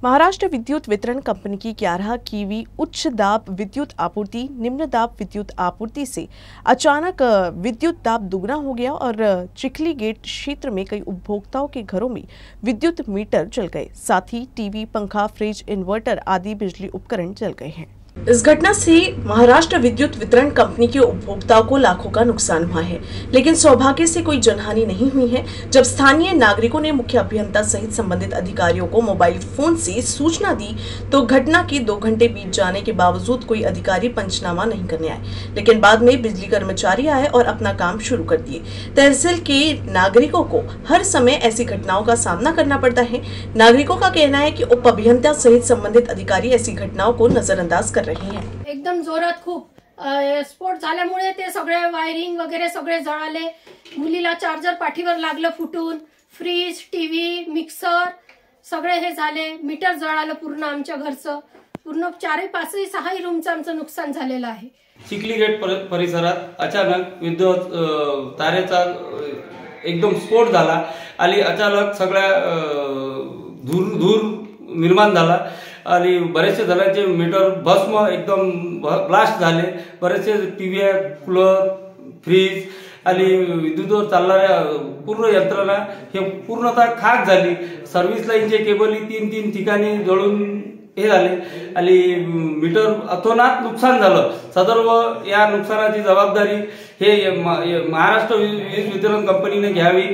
महाराष्ट्र विद्युत वितरण कंपनी की 11 कीवी उच्च दाब विद्युत आपूर्ति निम्न दाब विद्युत आपूर्ति से अचानक विद्युत दाब दुगना हो गया और चिखली गेट क्षेत्र में कई उपभोक्ताओं के घरों में विद्युत मीटर जल गए। साथ ही टीवी, पंखा, फ्रिज, इन्वर्टर आदि बिजली उपकरण जल गए हैं। इस घटना से महाराष्ट्र विद्युत वितरण कंपनी के उपभोक्ताओं को लाखों का नुकसान हुआ है, लेकिन सौभाग्य से कोई जनहानि नहीं हुई है। जब स्थानीय नागरिकों ने मुख्य अभियंता सहित संबंधित अधिकारियों को मोबाइल फोन से सूचना दी तो घटना के 2 घंटे बीत जाने के बावजूद कोई अधिकारी पंचनामा नहीं करने आए, लेकिन बाद में बिजली कर्मचारी आए और अपना काम शुरू कर दिए। तहसील के नागरिकों को हर समय ऐसी घटनाओं का सामना करना पड़ता है। नागरिकों का कहना है कि उप अभियंता सहित संबंधित अधिकारी ऐसी घटनाओं को नजरअंदाज रही है। एकदम जोरात खूप स्फोट झाल्यामुळे ते सगळे वायरिंग वगैरे सगळे जळाले। मुलीला चार्जर पाठीवर लागलं फुटून, फ्रीज, टीव्ही, मिक्सर सगळे हे झाले। मीटर जळालं पूर्ण आमच्या घरचं, पूर्ण 4-5-6 रूमचं आमचं नुकसान झालेलं आहे। चिखली गेट परिसरात अचानक विद्युत तारेचा एकदम स्फोट झाला आणि अचानक सगळ्या धूर निर्माण झाला आणि बरेचसे जणांचे मीटर भस्म एकदम ब्लास्ट झाले। बरेचसे टीव्ही, कूलर, फ्रीज आणि विद्युतवर चालणाऱ्या पूर्ण यंत्रणा हे पूर्णतः खाक झाली। सर्व्हिस लाईनचे केबल 3 ठिकाणी जळून हे झाले आणि मीटर अतोनात नुकसान झालं। सदर्व या नुकसानाची जबाबदारी हे महाराष्ट्र वीज वितरण कंपनीने घ्यावी।